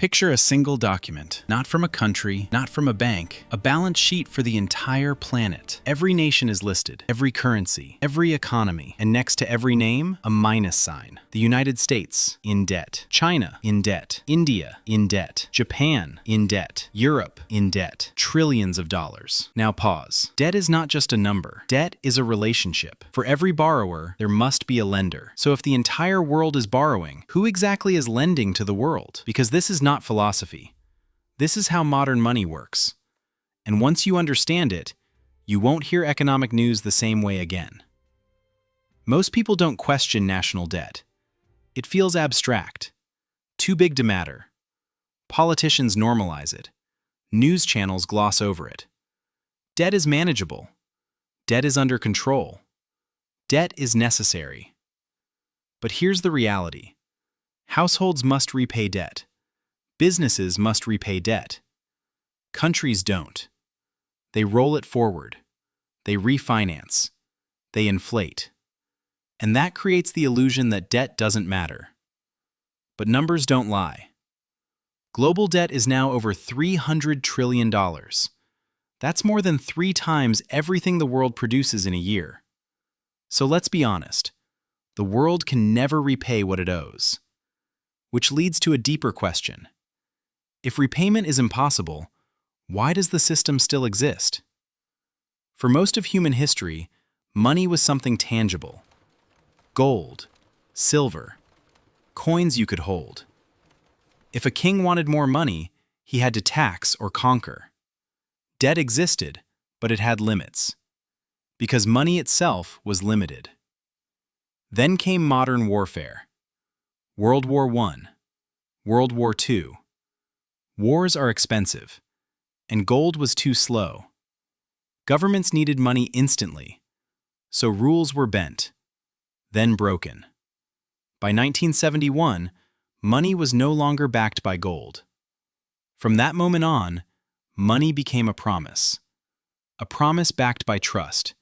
Picture a single document, not from a country, not from a bank, a balance sheet for the entire planet. Every nation is listed, every currency, every economy, and next to every name, a minus sign. The United States, in debt. China, in debt. India, in debt. Japan, in debt. Europe, in debt. Trillions of dollars. Now pause. Debt is not just a number. Debt is a relationship. For every borrower, there must be a lender. So if the entire world is borrowing, who exactly is lending to the world? Because this is not philosophy. This is how modern money works. And once you understand it, you won't hear economic news the same way again. Most people don't question national debt. It feels abstract, too big to matter. Politicians normalize it. News channels gloss over it. Debt is manageable. Debt is under control. Debt is necessary. But here's the reality. Households must repay debt. Businesses must repay debt. Countries don't. They roll it forward. They refinance. They inflate. And that creates the illusion that debt doesn't matter. But numbers don't lie. Global debt is now over $300 trillion. That's more than 3 times everything the world produces in a year. So let's be honest. The world can never repay what it owes. Which leads to a deeper question. If repayment is impossible, why does the system still exist? For most of human history, money was something tangible. Gold, silver, coins you could hold. If a king wanted more money, he had to tax or conquer. Debt existed, but it had limits, because money itself was limited. Then came modern warfare. World War I, World War II. Wars are expensive, and gold was too slow. Governments needed money instantly, so rules were bent, then broken. By 1971, money was no longer backed by gold. From that moment on, money became a promise backed by trust,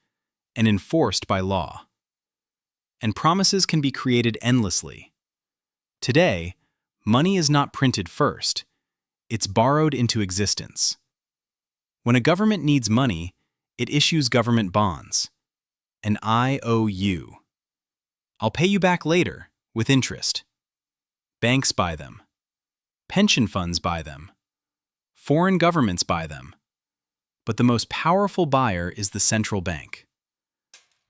and enforced by law. And promises can be created endlessly. Today, money is not printed first. It's borrowed into existence. When a government needs money, it issues government bonds, an IOU. I'll pay you back later, with interest. Banks buy them. Pension funds buy them. Foreign governments buy them. But the most powerful buyer is the central bank.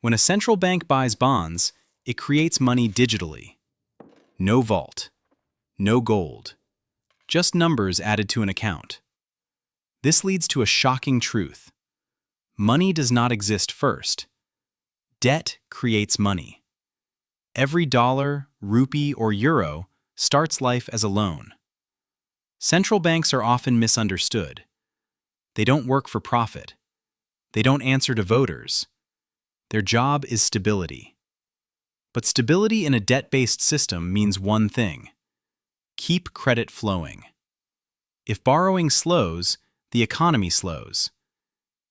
When a central bank buys bonds, it creates money digitally. No vault. No gold. Just numbers added to an account. This leads to a shocking truth. Money does not exist first. Debt creates money. Every dollar, rupee, or euro starts life as a loan. Central banks are often misunderstood. They don't work for profit. They don't answer to voters. Their job is stability. But stability in a debt-based system means one thing. Keep credit flowing. If borrowing slows, the economy slows.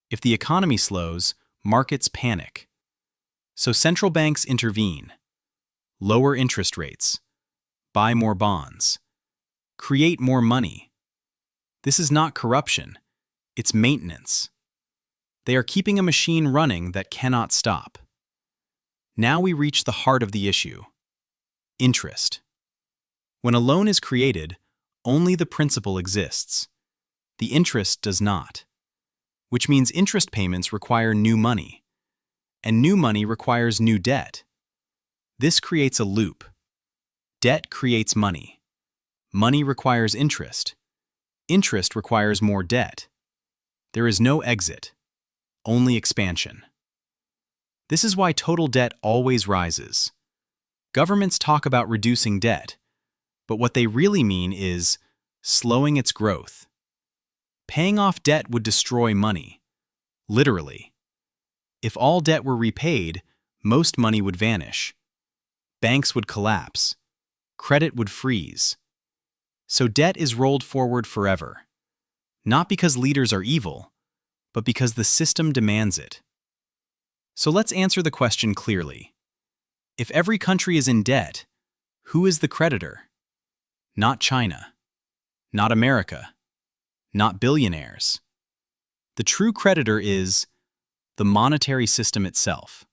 If the economy slows, markets panic. So central banks intervene. Lower interest rates. Buy more bonds. Create more money. This is not corruption. It's maintenance. They are keeping a machine running that cannot stop. Now we reach the heart of the issue. Interest. When a loan is created, only the principal exists. The interest does not, which means interest payments require new money, and new money requires new debt. This creates a loop. Debt creates money. Money requires interest. Interest requires more debt. There is no exit, only expansion. This is why total debt always rises. Governments talk about reducing debt, but what they really mean is slowing its growth. Paying off debt would destroy money, literally. If all debt were repaid, most money would vanish. Banks would collapse. Credit would freeze. So debt is rolled forward forever, not because leaders are evil, but because the system demands it. So let's answer the question clearly. If every country is in debt, who is the creditor? Not China. not America, not billionaires. The true creditor is the monetary system itself,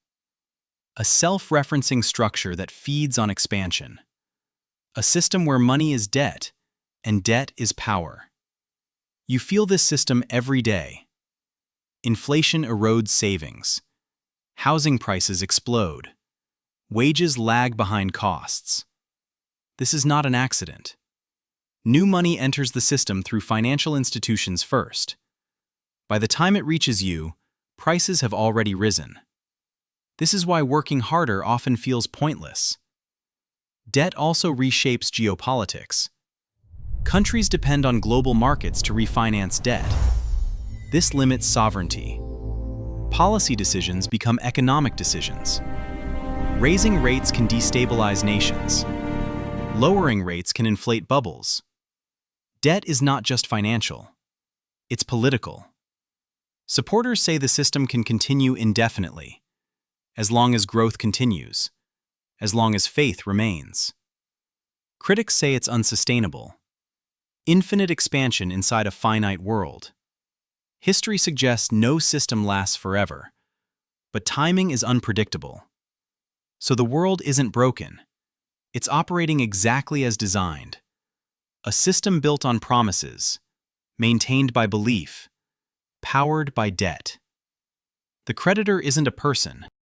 a self-referencing structure that feeds on expansion, a system where money is debt and debt is power. You feel this system every day. Inflation erodes savings. Housing prices explode. Wages lag behind costs. This is not an accident. New money enters the system through financial institutions first. By the time it reaches you, prices have already risen. This is why working harder often feels pointless. Debt also reshapes geopolitics. Countries depend on global markets to refinance debt. This limits sovereignty. Policy decisions become economic decisions. Raising rates can destabilize nations. Lowering rates can inflate bubbles. Debt is not just financial. It's political. Supporters say the system can continue indefinitely, as long as growth continues, as long as faith remains. Critics say it's unsustainable. Infinite expansion inside a finite world. History suggests no system lasts forever, but timing is unpredictable. So the world isn't broken. It's operating exactly as designed. A system built on promises, maintained by belief, powered by debt. The creditor isn't a person.